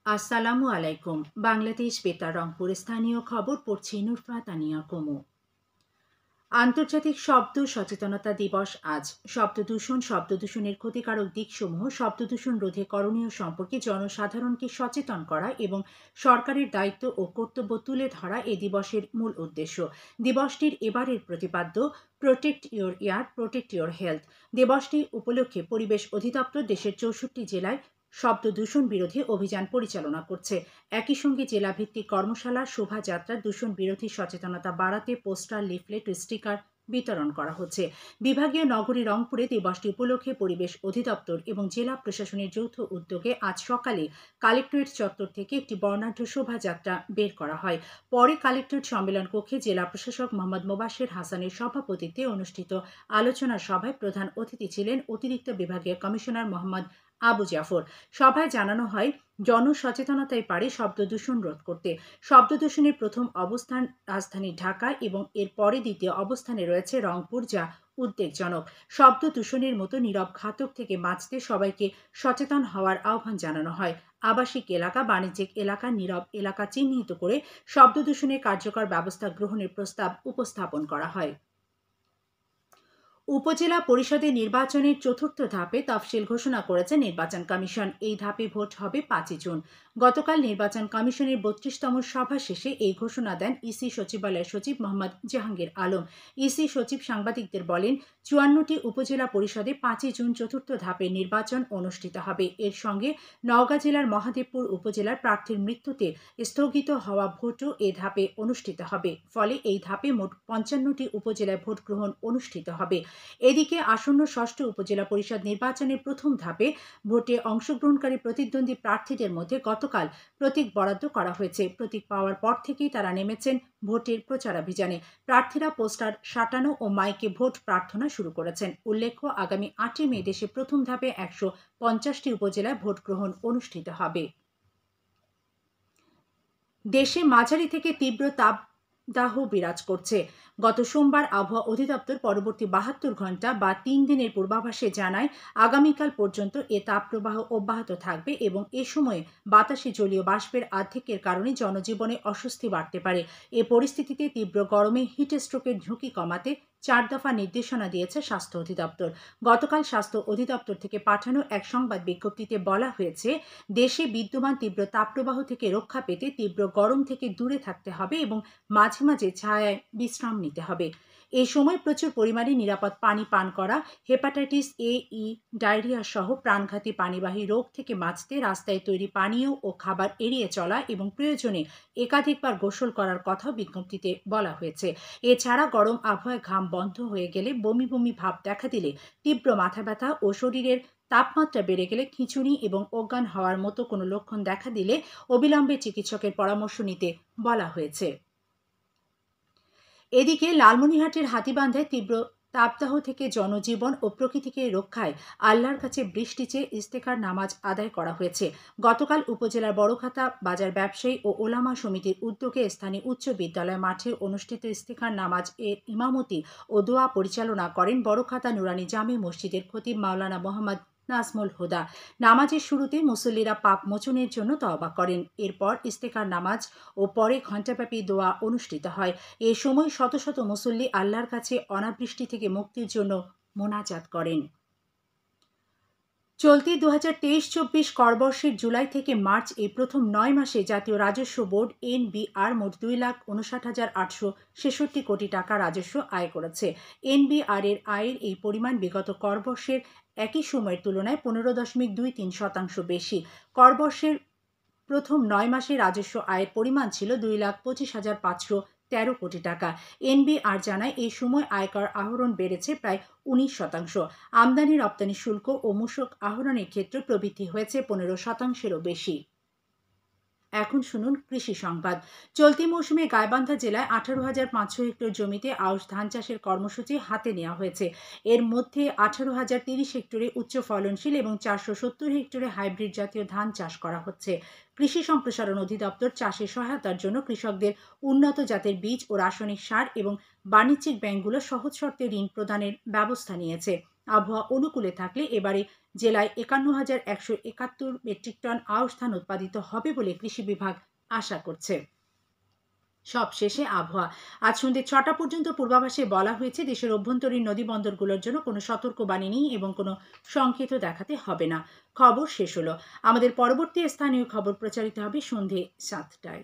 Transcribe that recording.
আসসালামু আলাইকুম। বাংলাদেশ বেতার রংপুর স্থানীয় খবর পড়ছি নুরফা তানিয়া কুমু। আন্তর্জাতিক শব্দ সচেতনতা দিবস আজ। শব্দ দূষণের ক্ষতিকারক দিকসমূহ, শব্দদূষণ রোধে করণীয় সম্পর্কে জনসাধারণকে সচেতন করা এবং সরকারের দায়িত্ব ও কর্তব্য তুলে ধরা এ দিবসের মূল উদ্দেশ্য। দিবসটির এবারের প্রতিপাদ্য protect your air, protect your health. দিবসটি উপলক্ষে পরিবেশ অধিদপ্তর দেশের 64 জেলায় শব্দ দূষণ বিরোধী অভিযান পরিচালনা করছে। একই সঙ্গে জেলাভিত্তিক কর্মশালা, শোভাযাত্রা, দূষণ বিরোধী সচেতনতা বাড়াতে পোস্টার, লিফলেট ও স্টিকার বিতরণ করা হচ্ছে। বিভাগীয় নগরী রংপুরে দিবসটি উপলক্ষে পরিবেশ অধিদপ্তর এবং জেলা প্রশাসনের যৌথ উদ্যোগে আজ সকালে কালেক্টরেট চত্বর থেকে একটি বর্ণাঢ্য শোভাযাত্রা বের করা হয়। পরে কালেক্টরেট সম্মেলন কক্ষে জেলা প্রশাসক মোহাম্মদ মোবাশ্বের হাসানের সভাপতিত্বে অনুষ্ঠিত আলোচনা সভায় প্রধান অতিথি ছিলেন অতিরিক্ত বিভাগীয় কমিশনার মোহাম্মদ আবু জাফর। সভায় জানানো হয়, জনসচেতনতাই পারে শব্দ দূষণ রোধ করতে। শব্দ দূষণের প্রথম অবস্থান রাজধানী ঢাকা এবং এর পরে দ্বিতীয় অবস্থানে রয়েছে রংপুর, যা উদ্বেগজনক। শব্দ দূষণের মতো নীরব ঘাতক থেকে বাঁচতে সবাইকে সচেতন হওয়ার আহ্বান জানানো হয়। আবাসিক এলাকা, বাণিজ্যিক এলাকা, নীরব এলাকা চিহ্নিত করে শব্দ দূষণের কার্যকর ব্যবস্থা গ্রহণের প্রস্তাব উপস্থাপন করা হয়। উপজেলা পরিষদের নির্বাচনের চতুর্থ ধাপে তফসিল ঘোষণা করেছে নির্বাচন কমিশন। এই ধাপে ভোট হবে 5 জুন। গতকাল নির্বাচন কমিশনের 32তম সভা শেষে এই ঘোষণা দেন ইসি সচিবালয়ের সচিব মোহাম্মদ জাহাঙ্গীর আলম। ইসি সচিব সাংবাদিকদের বলেন, 54টি উপজেলা পরিষদে 5 জুন চতুর্থ ধাপের নির্বাচন অনুষ্ঠিত হবে। এর সঙ্গে নওগাঁ জেলার মহাদেবপুর উপজেলার প্রার্থীর মৃত্যুতে স্থগিত হওয়া ভোটও এ ধাপে অনুষ্ঠিত হবে। ফলে এই ধাপে মোট 55টি উপজেলায় ভোট গ্রহণ অনুষ্ঠিত হবে। এদিকে আসন্ন 6ষ্ঠ উপজেলা পরিষদ নির্বাচনের প্রথম ধাপে ভোটে অংশগ্রহণকারী প্রতিদ্বন্দ্বী প্রার্থীদের মধ্যে গতকাল প্রতীক বরাদ্দ করা হয়েছে। প্রতীক পাওয়ার পর থেকেই তারা নেমেছেন ভোটের প্রচারাভিযানে। প্রার্থীরা পোস্টার সাঁটানো ও মাইকে ভোট প্রার্থনা শুরু করেছেন। উল্লেখ্য, আগামী 8 মে দেশে প্রথম ধাপে 150টি উপজেলায় ভোট গ্রহণ অনুষ্ঠিত হবে। দেশে মাঝারি থেকে তীব্র তাপদাহ বিরাজ করছে। গত সোমবার আবহাওয়া অধিদপ্তর পরবর্তী 72 ঘন্টা বা 3 দিনের পূর্বাভাসে জানায়, আগামীকাল পর্যন্ত এ তাপপ্রবাহ অব্যাহত থাকবে এবং এ সময়ে বাতাসে জলীয় বাষ্পের আধিক্যের কারণে জনজীবনে অস্বস্তি বাড়তে পারে। এ পরিস্থিতিতে তীব্র গরমে হিটস্ট্রোকের ঝুঁকি কমাতে 4 দফা নির্দেশনা দিয়েছে স্বাস্থ্য অধিদপ্তর। গতকাল স্বাস্থ্য অধিদপ্তর থেকে পাঠানো এক সংবাদ বিজ্ঞপ্তিতে বলা হয়েছে, দেশে বিদ্যমান তীব্র তাপপ্রবাহ থেকে রক্ষা পেতে তীব্র গরম থেকে দূরে থাকতে হবে এবং মাঝে মাঝে ছায়ায় বিশ্রাম নিতে হবে। এই সময় প্রচুর পরিমাণে নিরাপদ পানি পান করা, হেপাটাইটিস এ, ই, ডায়রিয়া সহ প্রাণঘাতী পানিবাহী রোগ থেকে বাঁচতে রাস্তায় তৈরি পানীয় ও খাবার এড়িয়ে চলা এবং প্রয়োজনে একাধিকবার গোসল করার কথাও বিজ্ঞপ্তিতে বলা হয়েছে। এছাড়া গরম আবহাওয়ায় ঘাম বন্ধ হয়ে গেলে, বমি বমি ভাব দেখা দিলে, তীব্র মাথা ব্যথা ও শরীরের তাপমাত্রা বেড়ে গেলে, খিঁচুনি এবং অজ্ঞান হওয়ার মতো কোনো লক্ষণ দেখা দিলে অবিলম্বে চিকিৎসকের পরামর্শ নিতে বলা হয়েছে। এদিকে লালমনিরহাটের হাতীবান্ধায় তীব্র তাপদাহ থেকে জনজীবন ও প্রকৃতিকে রক্ষায় আল্লাহর কাছে বৃষ্টি চেয়ে ইস্তেখার নামাজ আদায় করা হয়েছে। গতকাল উপজেলার বড়খাতা বাজার ব্যবসায়ী ও ওলামা সমিতির উদ্যোগে স্থানীয় উচ্চ বিদ্যালয় মাঠে অনুষ্ঠিত ইস্তেখার নামাজ এর ইমামতি ও দোয়া পরিচালনা করেন বড়খাতা নুরানি জামে মসজিদের খতিব মাওলানা মোহাম্মদ নাজমুল হুদা। নামাজের শুরুতে মুসল্লিরা পাপ মোচনের জন্য তওবা করেন। এরপর ইস্তেখার নামাজ ও পরে ঘণ্টাব্যাপী দোয়া অনুষ্ঠিত হয়। এ সময় শত শত মুসল্লি আল্লাহর কাছে অনাবৃষ্টি থেকে মুক্তির জন্য মোনাজাত করেন। চলতি 2023-24 করবর্ষের জুলাই থেকে মার্চ এই প্রথম 9 মাসে জাতীয় রাজস্ব বোর্ড এনবিআর মোট 2,59,866 কোটি টাকা রাজস্ব আয় করেছে। এনবিআর এর আয়ের এই পরিমাণ বিগত করবর্ষের একই সময়ের তুলনায় 15.23% বেশি। করবর্ষের প্রথম 9 মাসে রাজস্ব আয়ের পরিমাণ ছিল 2,25,513 কোটি টাকা। এনবিআর জানায়, এই সময় আয়কর আহরণ বেড়েছে প্রায় 19%। আমদানি রপ্তানি শুল্ক ও মূসক আহরণের ক্ষেত্রে প্রবৃদ্ধি হয়েছে 15%-এরও বেশি। এখন শুনুন কৃষি সংবাদ। চলতি মৌসুমে গাইবান্ধা জেলায় 18,500 হেক্টর জমিতে আউশ ধান চাষের কর্মসূচি হাতে নেওয়া হয়েছে। এর মধ্যে 18,030 হেক্টরে উচ্চ ফলনশীল এবং 470 হেক্টরে হাইব্রিড জাতীয় ধান চাষ করা হচ্ছে। কৃষি সম্প্রসারণ অধিদপ্তর চাষে সহায়তার জন্য কৃষকদের উন্নত জাতের বীজ ও রাসায়নিক সার এবং বাণিজ্যিক ব্যাংকগুলো সহজ শর্তে ঋণ প্রদানের ব্যবস্থা নিয়েছে। আবহাওয়া অনুকূলে থাকলে এবারে জেলায় ৫১,১৭১ মেট্রিক টন আউশ ধান উৎপাদিত হবে বলে কৃষি বিভাগ আশা করছে। সবশেষে আবহাওয়া। আজ সন্ধ্যে ৬টা পর্যন্ত পূর্বাভাসে বলা হয়েছে দেশের অভ্যন্তরীণ নদী বন্দরগুলোর জন্য কোনো সতর্কবাণী নেই এবং কোনো সংকেতও দেখাতে হবে না। খবর শেষ হলো। আমাদের পরবর্তী স্থানীয় খবর প্রচারিত হবে সন্ধ্যে ৭টায়।